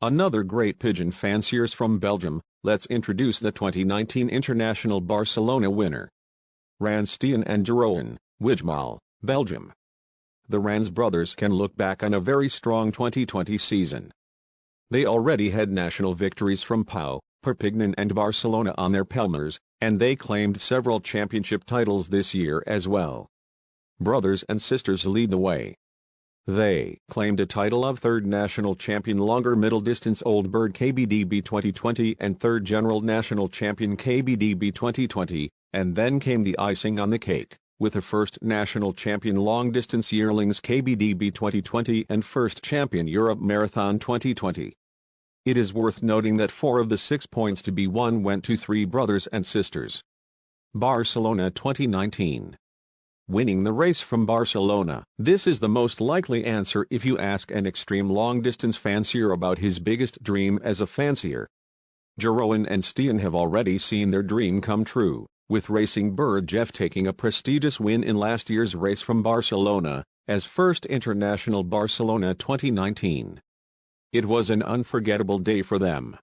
Another great pigeon fanciers from Belgium. Let's introduce the 2019 International Barcelona winner. Stijn and Jeroen, Wijmal, Belgium. The Rans brothers can look back on a very strong 2020 season. They already had national victories from Pau, Perpignan and Barcelona on their pelmers, and they claimed several championship titles this year as well. Brothers and sisters lead the way. They claimed a title of third national champion longer middle distance Old Bird KBDB 2020 and third general national champion KBDB 2020, and then came the icing on the cake, with the first national champion long distance yearlings KBDB 2020 and first champion Europe Marathon 2020. It is worth noting that 4 of the 6 points to be won went to 3 brothers and sisters. Barcelona 2019. Winning the race from Barcelona. This is the most likely answer if you ask an extreme long-distance fancier about his biggest dream as a fancier. Jeroen and Stijn have already seen their dream come true, with racing bird Jeff taking a prestigious win in last year's race from Barcelona, as first International Barcelona 2019. It was an unforgettable day for them.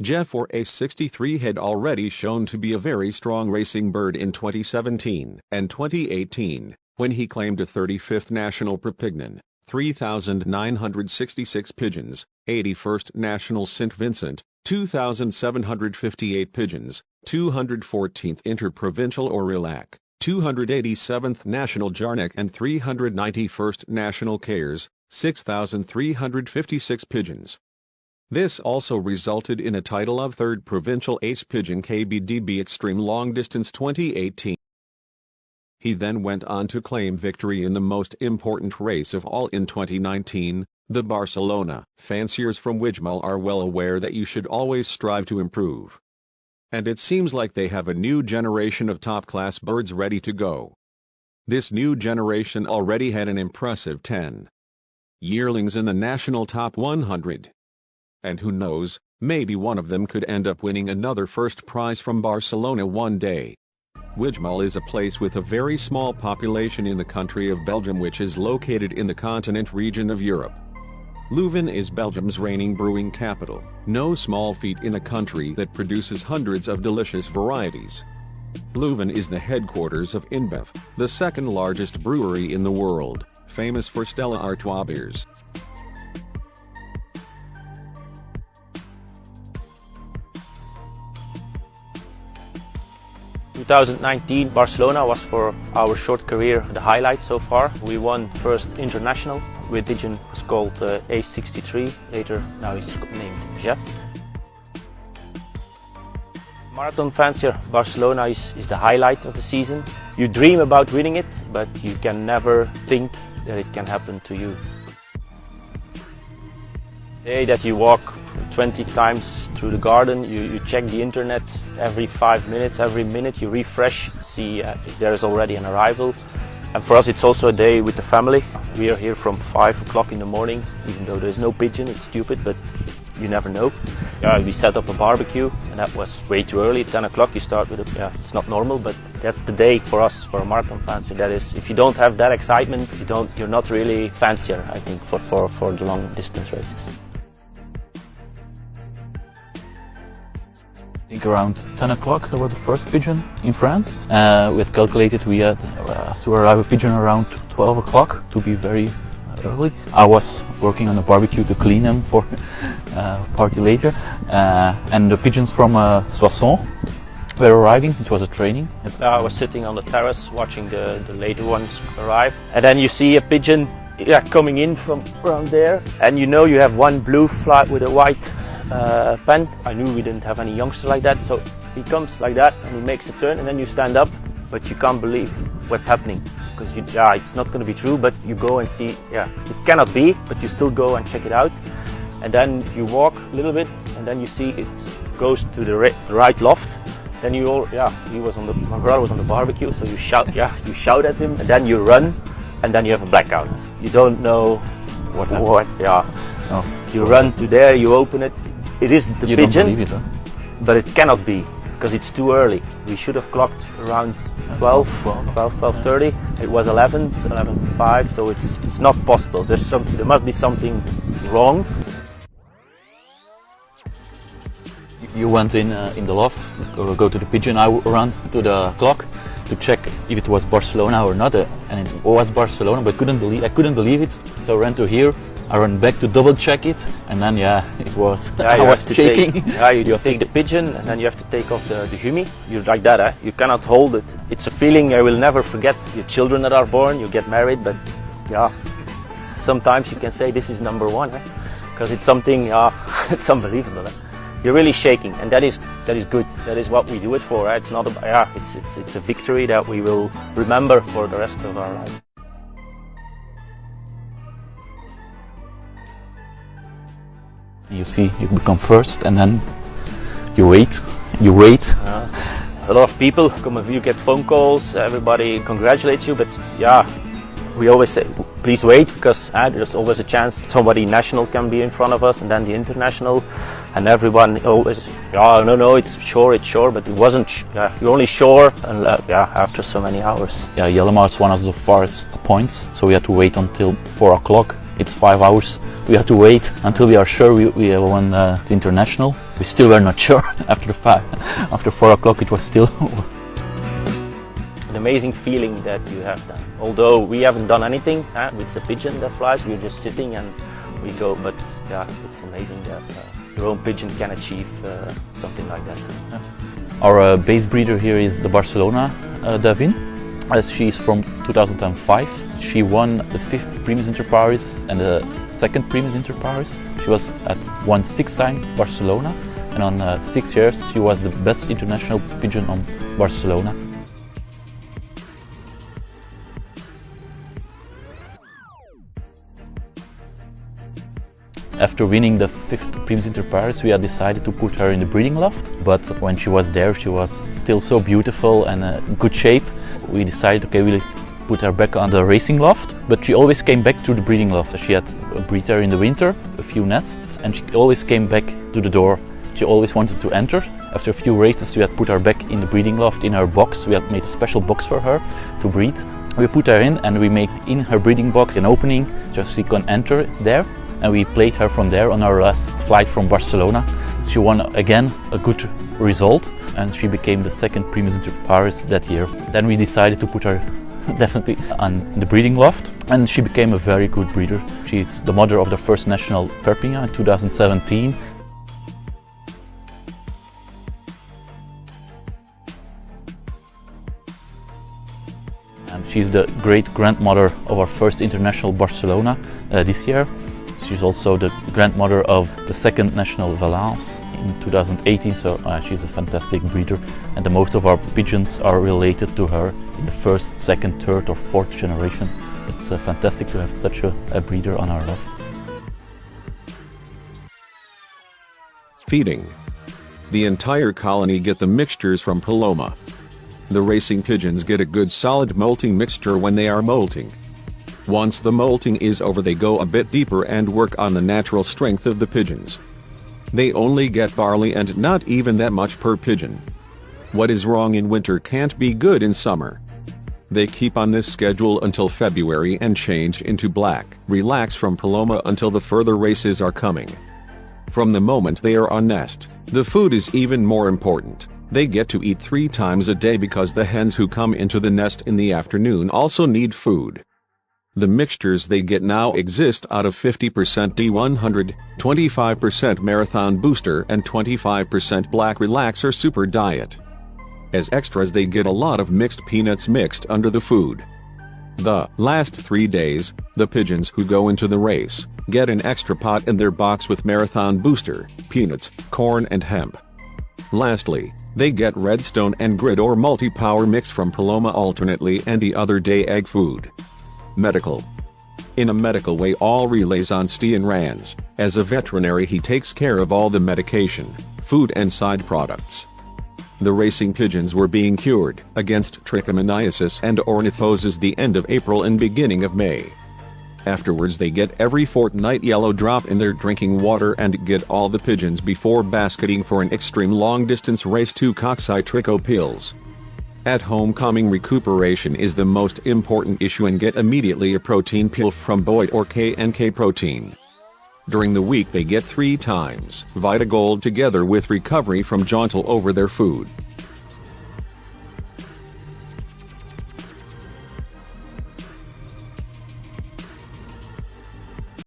Jeff, or A63, had already shown to be a very strong racing bird in 2017 and 2018, when he claimed a 35th National Perpignan, 3,966 pigeons, 81st National St. Vincent, 2,758 pigeons, 214th Interprovincial Aurillac, 287th National Jarnac and 391st National Cares, 6,356 pigeons. This also resulted in a title of third provincial ace pigeon KBDB Extreme Long Distance 2018. He then went on to claim victory in the most important race of all in 2019, the Barcelona. Fanciers from Wijmal are well aware that you should always strive to improve. And it seems like they have a new generation of top-class birds ready to go. This new generation already had an impressive 10 yearlings in the national top 100. And who knows, maybe one of them could end up winning another first prize from Barcelona one day. Wijmal is a place with a very small population in the country of Belgium, which is located in the continent region of Europe. Leuven is Belgium's reigning brewing capital, no small feat in a country that produces hundreds of delicious varieties. Leuven is the headquarters of InBev, the second largest brewery in the world, famous for Stella Artois beers. In 2019, Barcelona was for our short career the highlight so far. We won first international with pigeon was called A63. Later, now he's named Jeff. Marathon fancier, Barcelona is the highlight of the season. You dream about winning it, but you can never think that it can happen to you. The day that you walk 20 times through the garden, you check the internet every 5 minutes, every minute you refresh, see if there is already an arrival. And for us it's also a day with the family. We are here from 5 o'clock in the morning, even though there's no pigeon, it's stupid, but you never know. We set up a barbecue and that was way too early, 10 o'clock you start with it. It's not normal, but that's the day for us, for a marathon fancier. That is, if you don't have that excitement, you're not really fancier, I think, for the long distance races. I think around 10 o'clock there was the first pigeon in France. We had calculated we had to arrive a pigeon around 12 o'clock to be very early. I was working on the barbecue to clean them for party later. And the pigeons from Soissons were arriving. It was a training. I was sitting on the terrace watching the later ones arrive. And then you see a pigeon coming in from around there. And you know you have one blue fly with a white pen. I knew we didn't have any youngster like that, so he comes like that and he makes a turn and then you stand up, but you can't believe what's happening because it's not going to be true, but you go and see, it cannot be, but you still go and check it out. And then you walk a little bit and then you see it goes to the right loft. Then my brother was on the barbecue, so you shout at him and then you run and then you have a blackout. You don't know what. No. You run to there, you open it. It is the pigeon, don't believe it, huh? But it cannot be because it's too early. We should have clocked around 12:30. It was 11:05, so it's not possible. There must be something wrong. You went in the loft, go to the pigeon. I ran to the clock to check if it was Barcelona or not, and it was Barcelona, but I couldn't believe it. So I ran to here. I ran back to double check it, and then it was. Yeah, I was shaking. You take the pigeon, and then you have to take off the humi. You like that, eh? You cannot hold it. It's a feeling I will never forget. Your children that are born, you get married, but sometimes you can say this is number one, because it's something. It's unbelievable. You're really shaking, and that is good. That is what we do it for. It's not it's a victory that we will remember for the rest of our lives. You see, you become first, and then you wait. A lot of people come. You get phone calls. Everybody congratulates you, but we always say, please wait, because there's always a chance somebody national can be in front of us, and then the international, and everyone always, no, it's sure, but it wasn't. You're only sure, and after so many hours. Yeah, Jellemaa is one of the farthest points, so we had to wait until 4 o'clock. It's 5 hours. We had to wait until we are sure we have won the international. We still were not sure after 4 o'clock. It was still. An amazing feeling that you have done. Although we haven't done anything, it's a pigeon that flies, we're just sitting and we go, but it's amazing that your own pigeon can achieve something like that. Our base breeder here is the Barcelona Davin. She's from 2005. She won the 5th Primus Inter Pares and the 2nd Primus Inter Pares. She won 6 times Barcelona, and on 6 years she was the best international pigeon on Barcelona. After winning the 5th Primus Inter Pares, we had decided to put her in the breeding loft, but when she was there, she was still so beautiful and in good shape. We decided, okay, we'll put her back on the racing loft, but she always came back to the breeding loft. She had a breeder in the winter, a few nests, and she always came back to the door. She always wanted to enter. After a few races, we had put her back in the breeding loft in her box. We had made a special box for her to breed. We put her in, and we made in her breeding box an opening just so she can enter there. And we played her from there on our last flight from Barcelona. She won again a good result, and she became the 2nd Primus Inter Pares that year. Then we decided to put her definitely on the breeding loft, and she became a very good breeder. She's the mother of the first national Perpignan in 2017. And she's the great grandmother of our first international Barcelona this year. She's also the grandmother of the 2nd national Valence in 2018, so she's a fantastic breeder, and the most of our pigeons are related to her in the 1st, 2nd, 3rd or 4th generation. It's fantastic to have such a breeder on our loft. Feeding. The entire colony get the mixtures from Paloma. The racing pigeons get a good solid molting mixture when they are molting. Once the molting is over, they go a bit deeper and work on the natural strength of the pigeons. They only get barley and not even that much per pigeon. What is wrong in winter can't be good in summer. They keep on this schedule until February and change into black. Relax from Paloma until the further races are coming. From the moment they are on nest, the food is even more important. They get to eat 3 times a day because the hens who come into the nest in the afternoon also need food. The mixtures they get now exist out of 50% D100, 25% Marathon Booster and 25% Black Relaxer Super Diet. As extras they get a lot of mixed peanuts mixed under the food. The last 3 days, the pigeons who go into the race get an extra pot in their box with Marathon Booster, peanuts, corn and hemp. Lastly, they get Redstone and Grid or Multi-Power mix from Paloma alternately, and the other day egg food. Medical. In a medical way, all relays on Stijn Rans. As a veterinary, he takes care of all the medication, food and side products. The racing pigeons were being cured against trichomoniasis and ornithoses the end of April and beginning of May. Afterwards they get every fortnight yellow drop in their drinking water and get all the pigeons before basketing for an extreme long distance race to coccitrico pills. At homecoming recuperation is the most important issue, and get immediately a protein pill from Boyd or K&K Protein. During the week they get 3 times Vita Gold together with recovery from Jontal over their food.